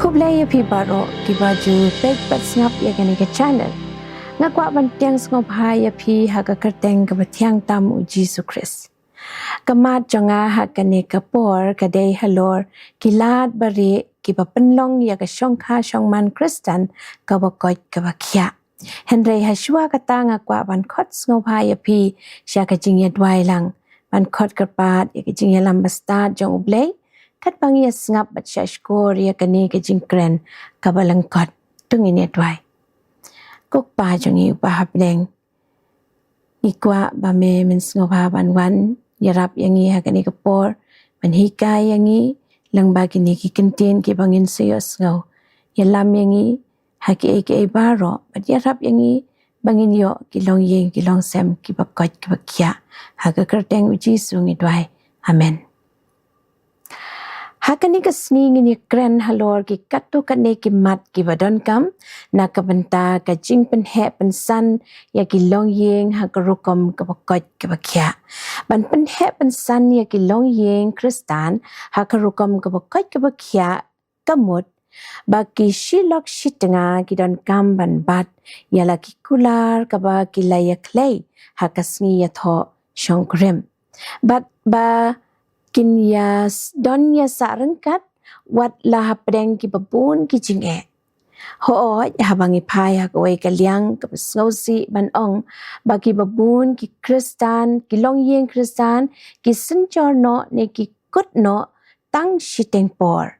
Kublai pi baro ki baju pek pat snap ya kani ke channel ngakwa ban tiang sngo bha ya pi ha ka kerteng ka bathiang tam u Jesus Christ kamat jonga ha kani ka por ka dei halor kilat bari ki ba penlong ya ka shongkha shongman Christian ka ba koi ka ba khya Henry ha shwa ka ta ngakwa ban khot sngo bha ya pi sha ka jing ya dwai lang ban khot ka pat ya ka jing ya lam ba start jong ublei kat bangi sngap bat shashkor ya kani ke jingkren kabalang kot tungin ya dwai kok pa jongi pa hableng ikwa ba me min sngoba ban wan yarap yangi ha kani ke por ban hika yangi lang ba kini ki kentin ki bangin seyos ngau yalam yangi ha ki baro bat yarap yangi bangin yo ki long yeng ki long sem ki ba kot ki ba kya ha ka kerteng uji sungi dwai amen Hakani ka sning ni kren halor ki katu kane ki mat ki badon kam na ka banta ka jing pen he pen san ya ki long yeng ha ka rukom ka bakot ka bakya ban pen he pen san ya ki long yeng kristan ha ka rukom ka bakot ka bakya kamut ba ki shilok shitanga ki don kam ban bat ya la ki kular ka ba ki laya clay ha ka sngi ya tho shongkrem ba Kinyas donya sarengkat wat lah pedeng ki babun ki jinge ho habangi phaya ko ei kalyang ka sngosi ban ong baki babun ki kristan ki longyeng kristan ki sinchor no ne ki kut no tang shiteng por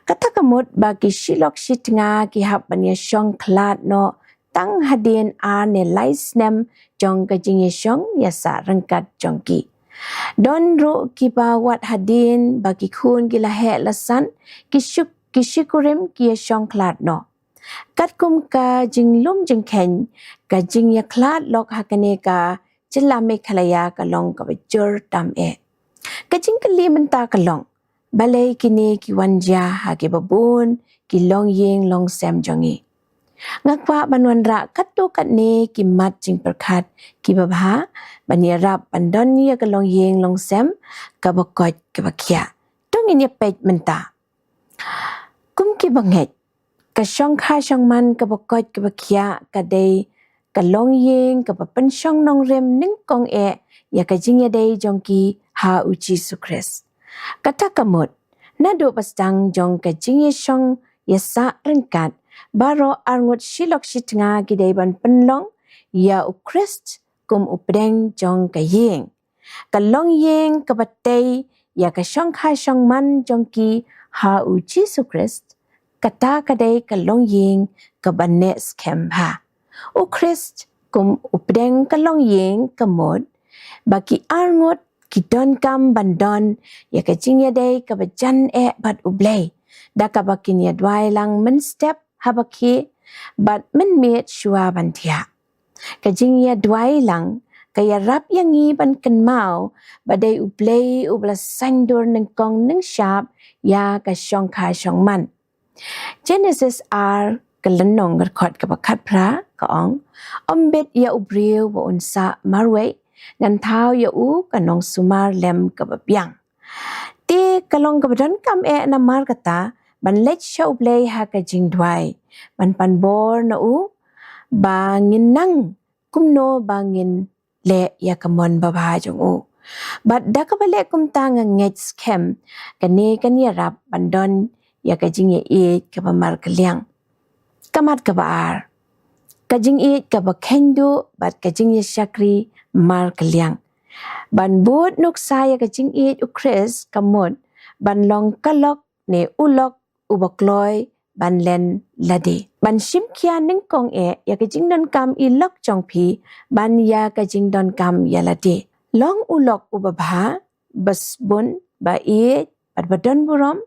katakamut baki shilok shitnga ki habanya shong klat no tang hadin ar ne laisnem jong ka jinge shong ya sarengkat jongki Don ru ki ba wat hadin bagi kun gila he lasan kishikurim ki shong klat no kat kum ka jinglum jingken ka jing ya klat lok hakane ka jilame khalaya ka long ka bajur tam e ka jing kali menta ka long balai kini ki wanja ha ki babun ki long yeng long sem jongi ngakwa banwanra katu katne ki mat jing perkhat ki babha banyarap bandon ya ka long yeng long sem ka bakot ka bakhya tungin ya pej menta kum ki banget ka shongkha shongman ka bakot ka bakhya ka dei ka long yeng ka papan shong nong rem ning kong e ya ka jing ya dei jongki ha u Jesus Christ kata kamut nado pastang jong ka jing ya shong ya sa rengkat baro arngut shilok shitnga gidei ban penlong ya u Christ kum updeng jong ka yeng ka long yeng ka batei ya ka shong kha shong man jong ki ha u Jesus Christ kata kadei ka long yeng ka banne skem ha u Christ kum updeng ka long yeng ka mod baki arngut ki don kam bandon ya ka jingya dei ka bajan e bat ublei da ka bakin ya dwai lang men step habaki bat men met shua bantia ka jingya dwai lang kaya rap yangi ban kan mau badai ublei ubla sandur neng kong neng shap ya ka shong kha shong man Genesis R kalanong record ka bakat pra ka ong ombet ya ubriu wa unsa marwe ngan thau ya u kanong sumar lem ka babyang ti kalong ka badan kam e na mar kata ban let show play ha ka jing dwai ban pan bor na u bangin nang kumno bangin le ya kamon baba jong u bat da ka bale kum tang ngech scam kane kan ya rap bandon ya ka jing e ka mar kaliang kamat ka bar ka jing e ka ba khendu bat ka jing ya shakri mar kaliang ban but nuk sa ya ka jing e u Chris kamot ban long kalok ne ulok ubakloi ban len ladi ban shim kya ning kong e ya ka jing don kam i lok chong phi ban ya ka jing don kam ya ladi long ulok ubabha bas bun ba e bat badon burom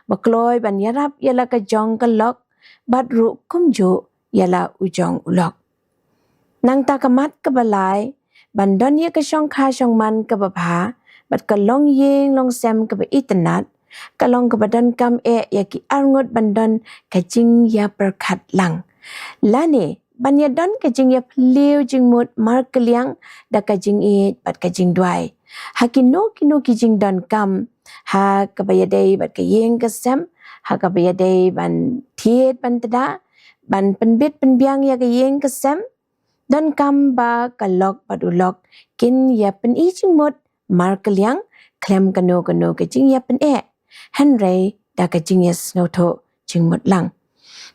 bakloi ban yarap yala ka jong ka lok bat ru kumju yala ujong ulok nang ta kamat ka balai ban don ya ka shong kha shong man ka babha bat ka long yeng long sem ka ba itanat kalong ka badan kam e ya ki arngot bandon ka jing ya perkhat lang lani ban ya don ka jing ya pliu jing mut mar kaliang da ka jing e bat ka jing dwai hakino kino ki jing don kam ha ka ba ya dei bat ka yeng ka sem hakabaya day ban thiet ban tada ban penbit penbiang ya kayeng kesem dan kam ba kalok padulok kin ya pen ijing mot mar kaliang klem kano ke jing ya pen henry da ka jing ya snotho jing mot lang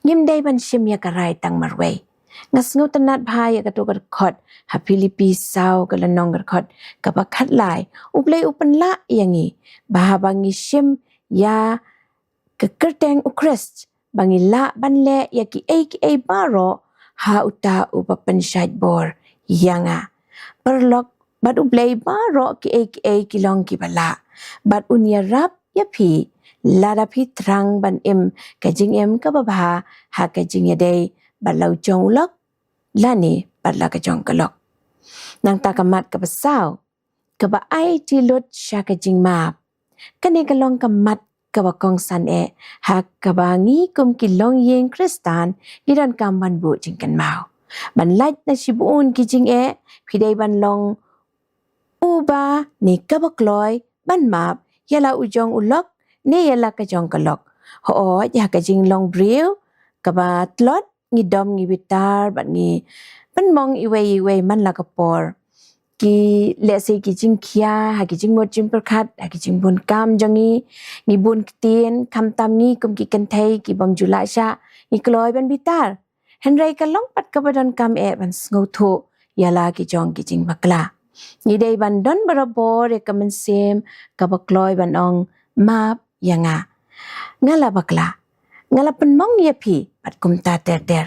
ngim day ban shim ya karai tang marway ngas ngotanat bhaya ka to ka khot ha Philippi saw ka lanong ka khot ka pakhat lai uplay upan la yangi bahabangi shim ya ka kerteng ukrist bangi la banle ya ki a baro ha uta upapan shait bor yanga perlok bad uplay baro ki a kilong ki bala bad unya rap ya phi lada phi trang ban im ka jing em ka ba ha ka jing ya day balau jong lok lani badla ka jong kalok nang takamat ka basaw ka ba ai ti lot sha ka jing map kani ka long ka mat ka ba kong san ha ka ba ngi kum ki long yeng kristan gidan kam ban bu jing kan mau ban lait na shibun ki jing phidai ban long uba ni ka ba kloy ban map yala ujong ulok ne yala ka jong kalok ho ya ka jing long briu ka ba tlot ngi dom ngi bitar ban ngi ban mong iwe man la kapor ki lese ki jing khia ha ki jing mo jing perkhat ha ki jing bun kam jangi ngi bun kitien kam tam ngi kum ki kan thai ki bom jula sha ngi kloi ban bitar henry ka long pat ka badon kam ban sngo tho yala ki jong ki jing bakla ngi dei ban don barabor e kamen sem ka bakloi ban ong map yanga ngala bakla ngala pen mong ye phi pat kum ta ter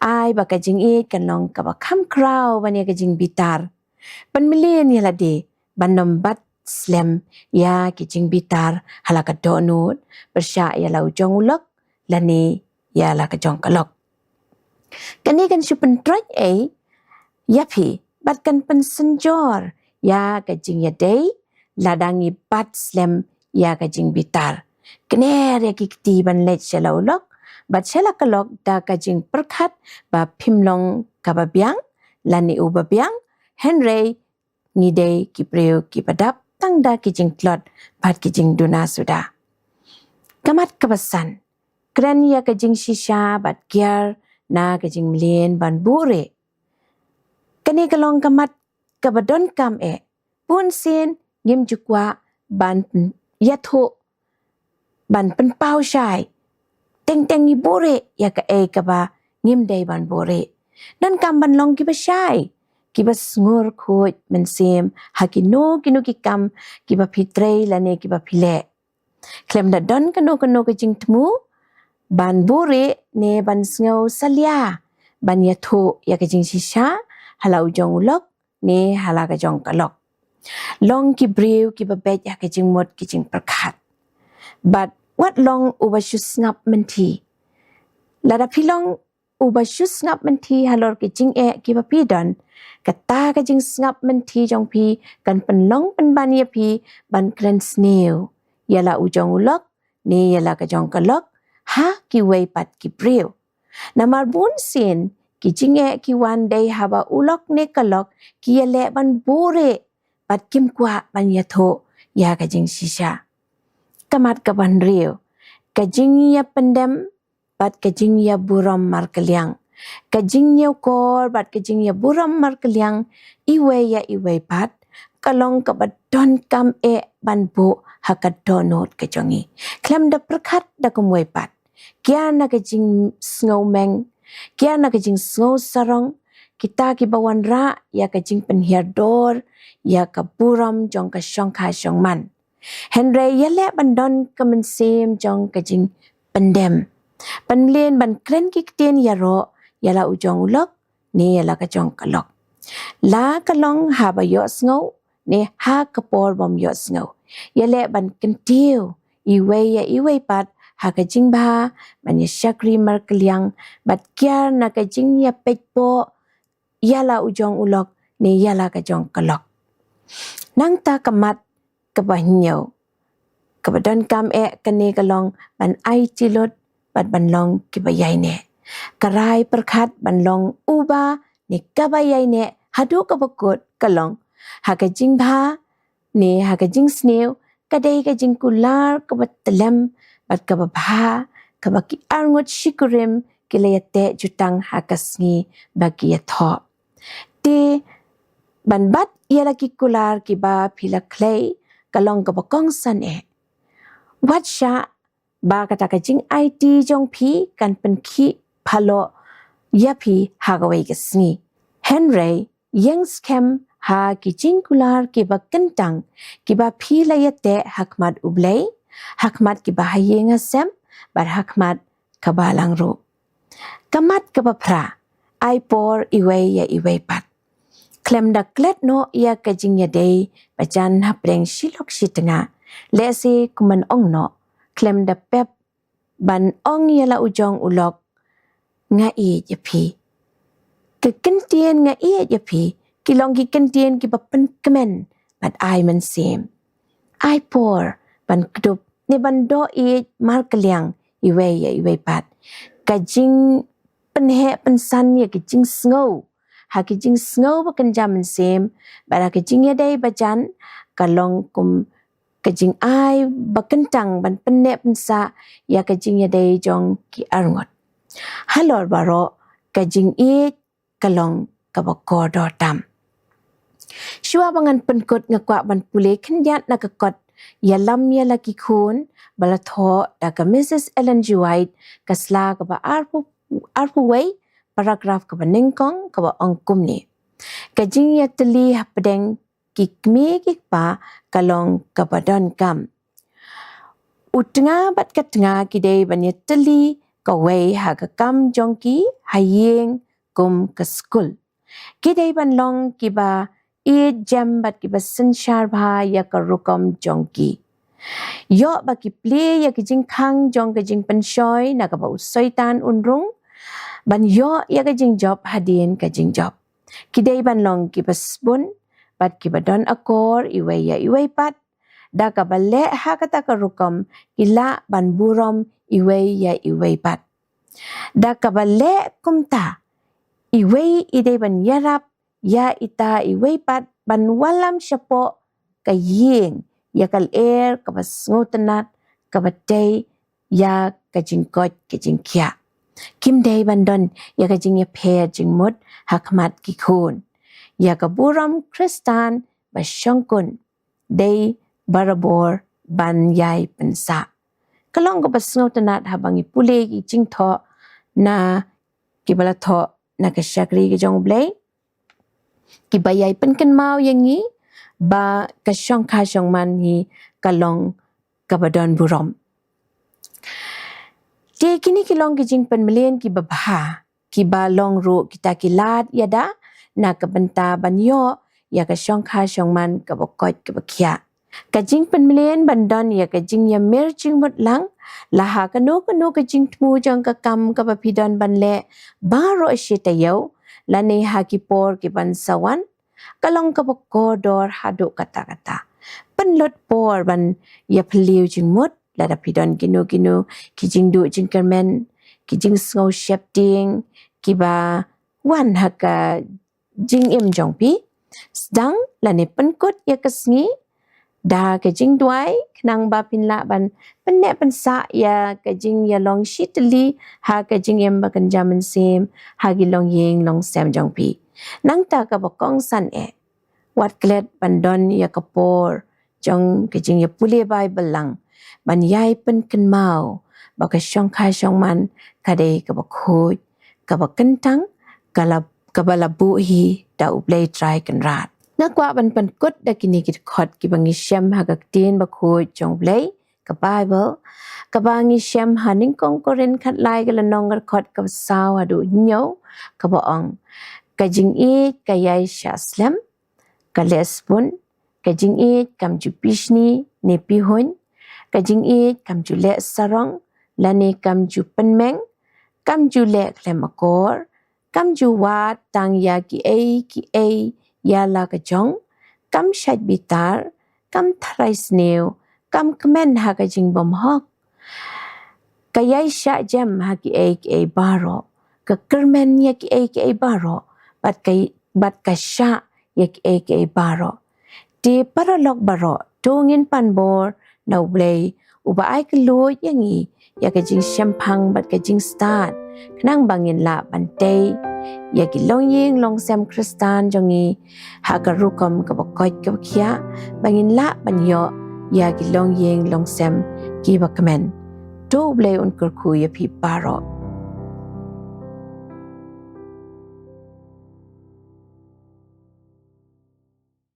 ai ba ka jing kan long ka ba kham kraw ban ye ka jing bitar pan million ya la de ban nom bat slam ya ki jing bitar hala ka donut persya ya lau jong ulok lani ya la ka jong kalok kani kan supen troj ya phi bat kan pen senjor ya ka jing ya day ladangi bat slam ya ka jing bitar kner ya ki ti ban let shala ulok bat shala kalok da ka jing perkhat ba phimlong ka ba biang lani u ba biang henry ni day ki preo ki padap tang da ki jing klot bat ki jing duna suda kamat kabasan kran ya ka jing shisha bat gyar na ka jing mlen ban bure kani kalong kamat kabadon kam pun sin ngim jukwa ban yatho ban pen pau shai teng ni bore ya ka ka ba ngim dei ban bore dan kam ban long ki ba shai ki ba sngur khoj men sem ha ki no ki kam ki ba phitre la ne ki ba phile klem da don kano ka jing tmu ban bore ne ban sngo salya ban yatho ya ka jing shisha halau jong ulok ne hala ka jong kalok long ki brew ki ba bet ya ka jing mot ki jing prakhat but what long uba shus ngap menti lada pilong uba shus ngap menti halor ki jing ki ba pi don kata ka jing ngap menti jong pi kan pen long pen ban ya pi ban kren snail yala ujong ulok ne yala ka jong kalok ha ki wei pat ki brew namar bun sin ki jing ki wan day haba ulok ne kalok ki yale ban bore pat kim kwa ban yatho ya ka jing shisha kamat ka ban rio ka jing ya pendem bat ka jing ya buram mar kaliang ka jing ya kor bat ka jing ya buram mar kaliang iwe pat kalong ka bat don kam ban bu hakat donot ka jongi klem da prakhat da kumwe pat kya na ka jing snow meng kya na ka jing snow sarong kita ki bawan ra ya ka jing penhiar dor ya ka buram jong ka shong kha shong man henry yale bandon kamen sem jong ka jing pendem panlen ban kren ki ten yaro yala ujong ulok ne yala ka jong kalok la kalong ha ba yo snow ne ha ka por bom yo snow yale ban kentiu iwe pat ha ka jing ba ban ya shakri mar kaliang bat kyar na ka jing ya pekpo yala ujong ulok ne yala ka jong kalok nang ta kamat kabanyo kabadon kam kane kalong ban ai tilot bat ban long kibayai ne karai perkhat ban long uba ne kabayai ne hadu kabakot kalong haga jing bha ne haga jing snail kadai ka jing kular kabat telem bat kababha kabaki arngot shikurim kilayate jutang hakasngi bagi yatho te banbat yalaki kular kiba phila clay kalong kabakong san watsha ba kata kajing IT jong phi kan penki phalo yapi hagawai kasni Henry Youngscam ha kijing kular kiba kentang kiba phila yate hakmat ublay hakmat kiba hayenga sem bar hakmat kabalang ro kamat kabapra aipor iway ya iway pat klem da klet no ya kajing ya day bajan hapreng shilok shitanga lesi kuman ong no klem da pep ban ong ya la ujong ulok nga i yapi ke kentien nga i yapi kilong ki kentien ki bapen kemen bat ai man sem ai por ban kdup ni ban do i mar kaliang iway ya iway pat kajing penhe pensan ya kajing snow ha kajing snow bakan jaman sem bara kajing ya day bajan kalong kum kajing ai bakentang ban penne pensa ya kajing ya day jong ki arngot halor baro kajing i kalong kabakor do tam shua bangan penkot ngakwa ban pule khenjat nakakot yalam ya laki khun balatho da ka Mrs. Ellen G. White kasla ka ba arpu way paragraph ka ba ningkong ka ba ongkum ni kajing ya teli hapdeng kikmi kikpa kalong ka ba don kam utnga bat katnga kidei ban ya teli ka way ha ka kam jongki hayeng kum ka school kidei ban long ki ba e jam bat ki ba sanshar bha ya ka rukom jongki yo ba ki ple ya ki jing khang jong ka jing penshoy na ka ba usoitan unrung ban yo ya ka jing job hadien ka jing job kidei ban long ki ba spun bat ki ba don akor iway ya iway pat da ka ba le ha ka ta ka rukom ila ban burom iway ya iway pat da ka ba le kumta iway idei ban yarap ya ita iway pat ban walam syapo ka ying ya kal air ka ba ngotenat ka ba day ya ka jingkot ka jingkya kim day ban don ya ka jing ya phe jingmut hakmat ki khun ya ka buram kristan ba shongkun day barabor ban yai pensa kalong ka ba ngotenat habangi pule ki jingtho na kibalatho na ka syakri ki jong blay kibayay penken mau yang ni ba kasyong kasyong man hi kalong kabadon burom te kini kilong kijing penmelian ki babha ki balong ru kita kilat yada na kabenta banyo ya kasyong kasyong man kabokot kabakhya kajing penmelian bandon ya kajing ya merjing mutlang laha kanu kajing tmu jong ka kam kabapidon banle baro syitayo lani hakipor ki bansawan kalong kaboko dor hadu kata-kata penlut por ban ya peliu jingmut lada pidon ginu kijing du jingkermen kijing snow shifting kiba wan haka jing im jongpi sedang lani penkut ya kesngi da kijing duai kenang ba pinla ban penek pensa ya kijing ya long shitli ha kijing im bakan jaman sim ha gilong yeng long sam jongpi nang ta ka bakong san wat klet bandon ya kapor jong kijing ya pule bible lang ban yai pen ken mau baka syong khai syong man kade ka bakhu ka bakentang kala kabalabu hi da ublay try kan rat nakwa ban pen kut da kini kit khot ki bangi shem ha gak tin bakhu jong blay ka bible ka bangi shem haning kong koren khat lai ka lanong gar khot ka saw adu nyo ka baong kajing i kayay syaslam kalespun kajing i kamju pishni ne pihun kajing i kamju le sarong lani kamju penmeng kamju le klemakor kamju wa tang ya ki a ya la kajong kam shat bitar kam thrai sneu kam kmen ha kajing bom hok kayay sha jam ha ki a baro ka kermen ya ki a baro bat ka sha yak aka baro ti paralog baro tungin panbor na ublay uba ai kelut yangi ya ke jing champang bat ke jing start knang bangin la bante ya ki long ying long sem kristan jongi ha ka rukom ka bakoi ka khia bangin la banyo ya ki long ying long sem ki bakmen do ble un kur khu ya phi paro